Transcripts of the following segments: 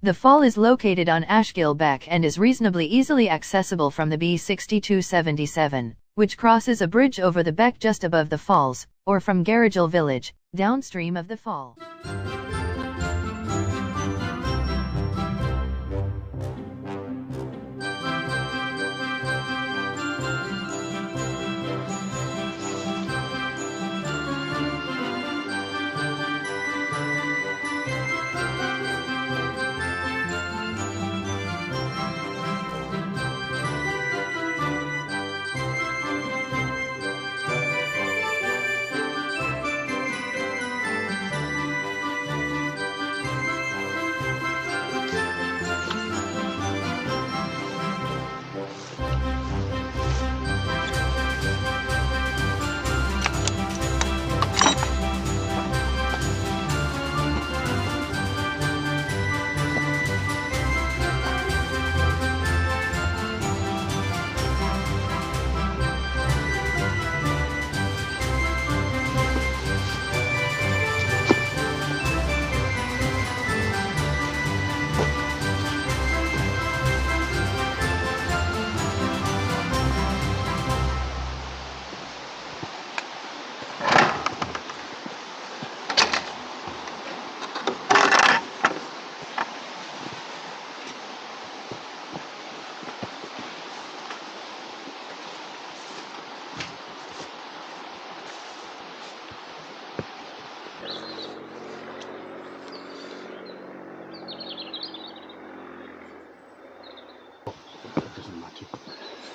The fall is located on Ashgill Beck and is reasonably easily accessible from the B6277, which crosses a bridge over the beck just above the falls, or from Garrigill village, downstream of the fall.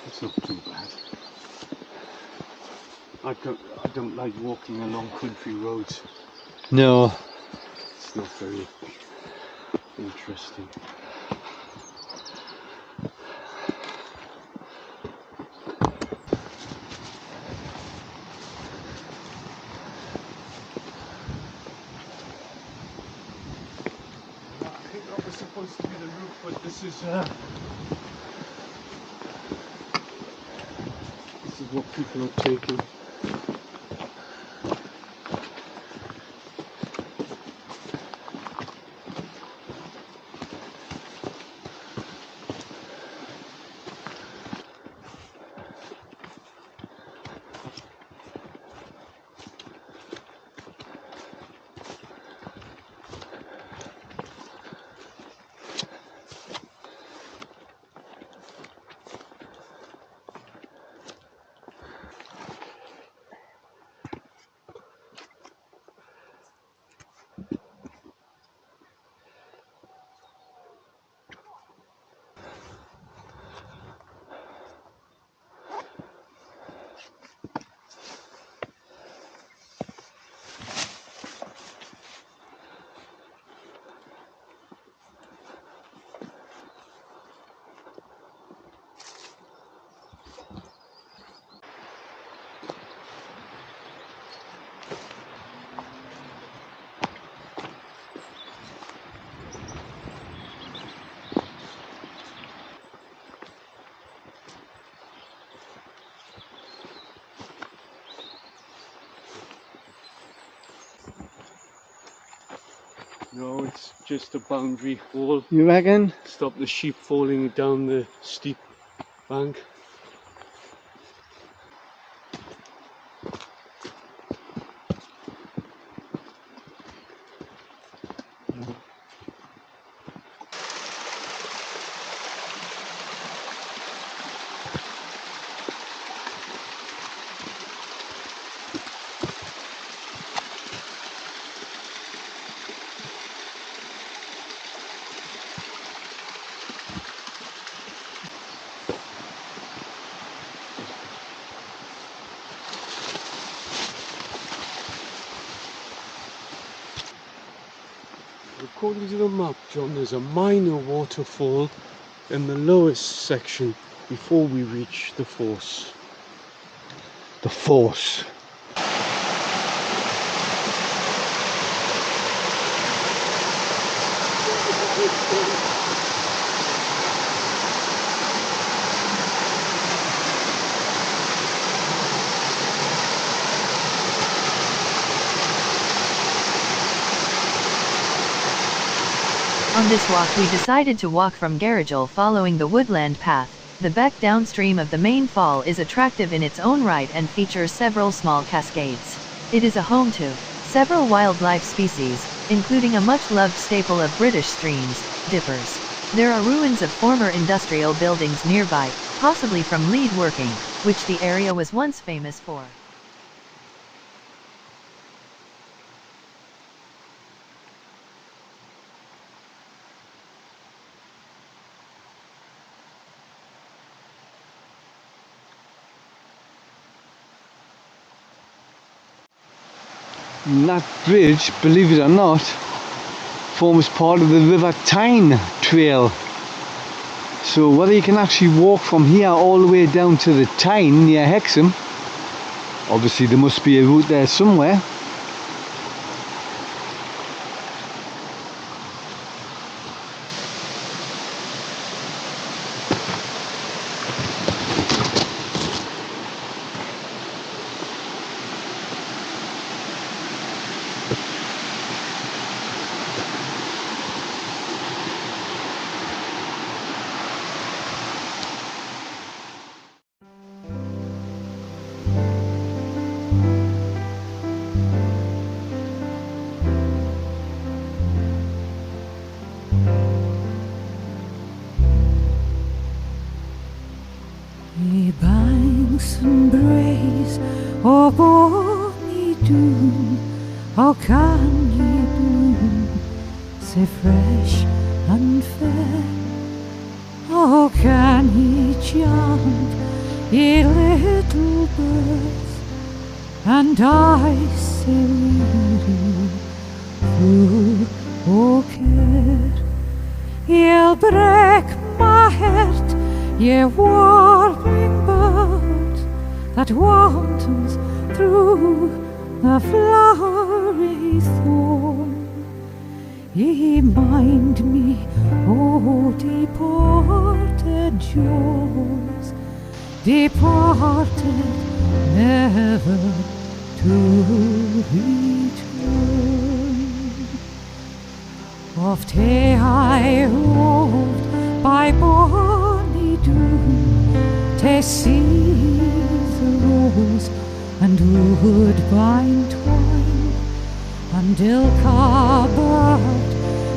It's not too bad. I don't like walking along country roads. No. It's not very interesting. I think that was supposed to be the route, but this is what people are taking. No, it's just a boundary wall. You reckon? Stop the sheep falling down the steep bank. According to the map, John, there's a minor waterfall in the lowest section before we reach the force. The force. On On this walk we decided to walk from Garrigill following the woodland path. The beck downstream of the main fall is attractive in its own right and features several small cascades. It is a home to several wildlife species, including a much-loved staple of British streams, dippers. There are ruins of former industrial buildings nearby, possibly from lead working, which the area was once famous for. And that bridge, believe it or not, forms part of the River Tyne trail. So whether you can actually walk from here all the way down to the Tyne near Hexham, obviously there must be a route there somewhere. Ye banks and braes o' bonny Doon, how can ye bloom sae fresh and fair? How can ye chant, ye little birds, and I sae weary, full o' care? Ye'll break my heart, ye warbling bird that wantons through the flowery thorn. Ye mind me, O departed joys, departed never to return. Oft hae I roved by bonny Doon, to see the rose and woodbine twine, and ilka bird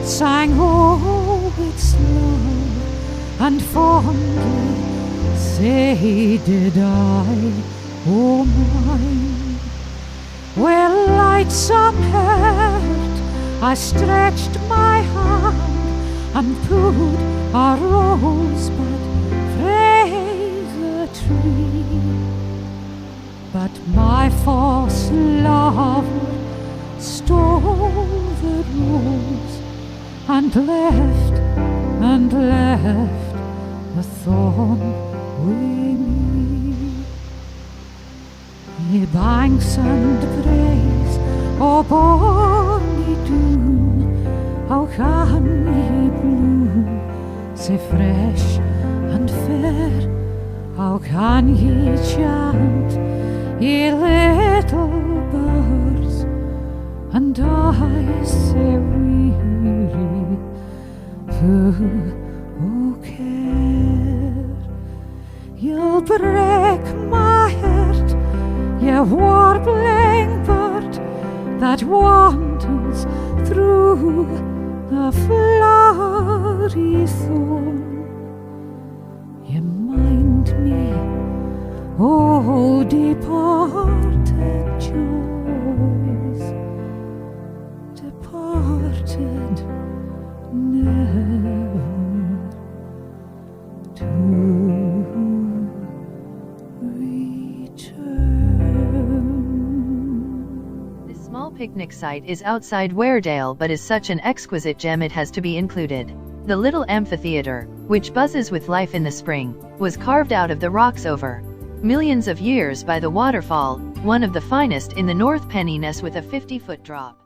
sang oh its love, and fondly say did I, oh mine. Well, lightsome heart, I stretched my hand and pulled a rosebud frae the tree, but my false lover stole the rose and left the thorn wi' me. Ye banks and braes o' bonny Doon, how can ye bloom sae fresh and fair? How can ye chant, ye little birds, and I sae weary, full o' care? You'll break my heart, ye warbling bird that wantons through the flowery thorn. Ye mind me, oh departed joys, departed never to return. This small picnic site is outside Weardale but is such an exquisite gem it has to be included. The little amphitheatre, which buzzes with life in the spring, was carved out of the rocks over millions of years by the Waterfall, one of the finest in the North Pennines with a 50-foot drop.